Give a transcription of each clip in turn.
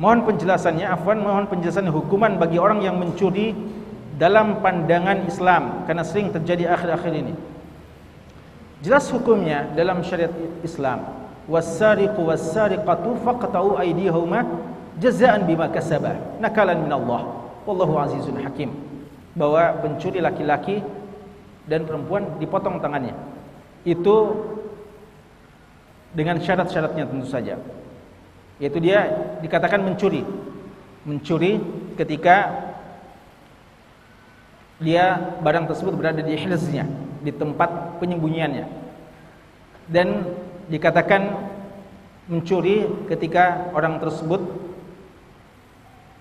Mohon penjelasannya, mohon penjelasan hukuman bagi orang yang mencuri dalam pandangan Islam, karena sering terjadi akhir-akhir ini. Jelas hukumnya dalam syariat Islam. Was-sariqu was-sariqatu faqta'u aydihuma jazaa'an bima kasaba nakalan minallah wallahu azizun hakim. Bahwa pencuri laki-laki dan perempuan dipotong tangannya. Itu dengan syarat-syaratnya tentu saja. Yaitu dia dikatakan mencuri. Mencuri ketika dia barang tersebut berada di hirznya, di tempat penyembunyiannya. Dan dikatakan mencuri ketika orang tersebut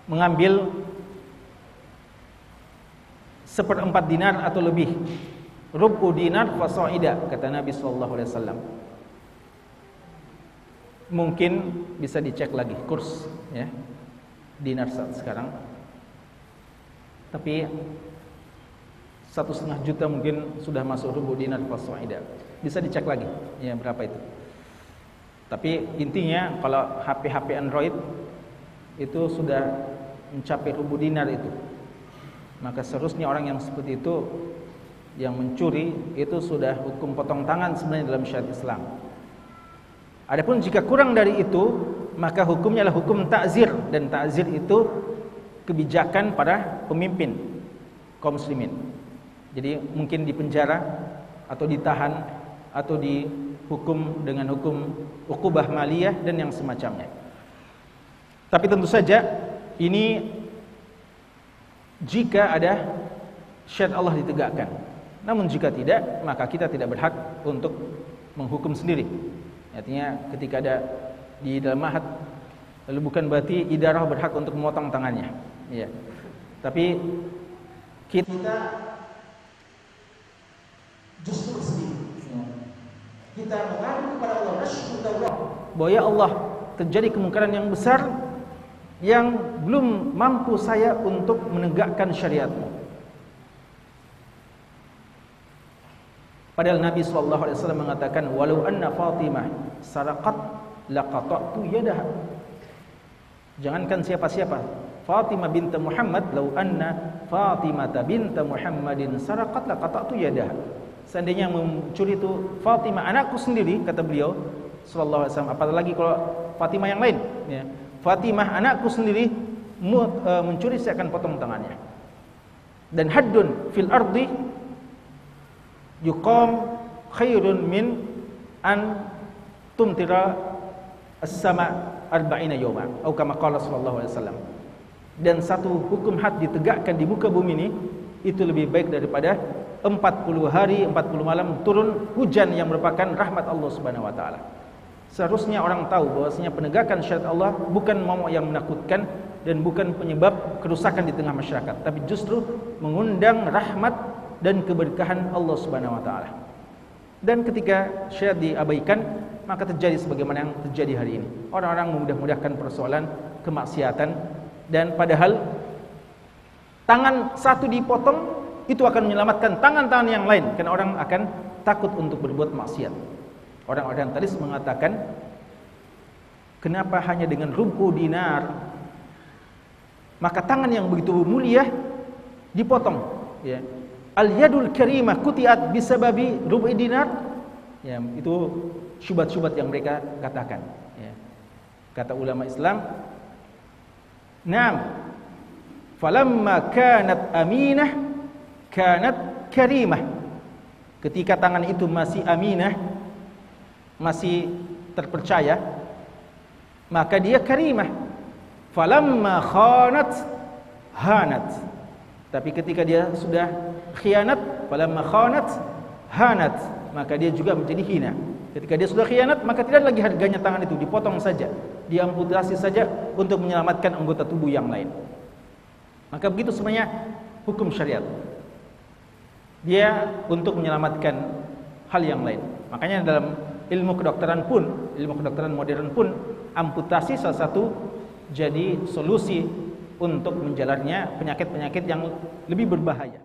mengambil 1/4 dinar atau lebih. Rubu dinar fasa'ida, kata Nabi sallallahu alaihi wasallam. Mungkin bisa dicek lagi kurs ya. Dinar saat sekarang. Tapi 1,5 juta mungkin sudah masuk rubu dinar fasa'ida. Bisa dicek lagi ya berapa itu. Tapi intinya kalau HP Android itu sudah mencapai rubu dinar itu, maka seharusnya orang yang seperti itu yang mencuri itu sudah hukum potong tangan sebenarnya dalam syariat Islam. Adapun jika kurang dari itu, maka hukumnya adalah hukum ta'zir, dan ta'zir itu kebijakan para pemimpin kaum muslimin. Jadi mungkin dipenjara atau ditahan atau dihukum dengan hukum uqubah maliyah dan yang semacamnya. Tapi tentu saja ini jika ada syariat Allah ditegakkan. Namun jika tidak, maka kita tidak berhak untuk menghukum sendiri. Artinya ketika ada di dalam mahat, lalu bukan berarti idarah berhak untuk memotong tangannya. Ya. Tapi kita justru sendiri. Kita mengadu kepada Allah, nasyukurullah, bahwa ya Allah, terjadi kemungkaran yang besar yang belum mampu saya untuk menegakkan syariat-Mu. Padahal Nabi SAW mengatakan, walau anna Fatimah saraqat laqata'tu yadaha. Jangankan siapa-siapa, Fatimah binti Muhammad, lau anna Fatimah binti Muhammadin saraqat laqata'tu yadaha. Seandainya mencuri itu Fatimah anakku sendiri, kata beliau sallallahu alaihi wasallam, apalagi kalau Fatimah yang lain ya. Fatimah anakku sendiri mencuri, saya akan potong tangannya. Dan haddun fil ardi yuqam khairun min an tumtira as-sama 40 yawma atau kama qala sallallahu alaihi wasallam. Dan satu hukum had ditegakkan di muka bumi ini itu lebih baik daripada 40 hari 40 malam turun hujan yang merupakan rahmat Allah Subhanahu wa taala. Seharusnya orang tahu bahwasanya penegakan syariat Allah bukan momok yang menakutkan dan bukan penyebab kerusakan di tengah masyarakat, tapi justru mengundang rahmat dan keberkahan Allah Subhanahu wa taala. Dan ketika syariat diabaikan, maka terjadi sebagaimana yang terjadi hari ini. Orang-orang memudah-mudahkan persoalan kemaksiatan, dan padahal tangan satu dipotong itu akan menyelamatkan tangan-tangan yang lain, karena orang akan takut untuk berbuat maksiat. Orang orientalis mengatakan, kenapa hanya dengan rubu dinar, maka tangan yang begitu mulia dipotong ya. Al-yadul karimah kutiat bisababi rubu'i dinar. Ya, itu syubhat-syubhat yang mereka katakan ya. Kata ulama Islam, "Naam, falamma kanat aminah kanat karimah." Ketika tangan itu masih aminah, masih terpercaya, maka dia karimah. Falamma khanat hanat. Tapi ketika dia sudah khianat, falamma khanat hanat, maka dia juga menjadi hina. Ketika dia sudah khianat, maka tidak lagi harganya tangan itu, dipotong saja, diamputasi saja untuk menyelamatkan anggota tubuh yang lain. Maka begitu sebenarnya hukum syariat. Dia untuk menyelamatkan hal yang lain. Makanya dalam ilmu kedokteran modern pun amputasi salah satu jadi solusi untuk menjalarnya penyakit-penyakit yang lebih berbahaya.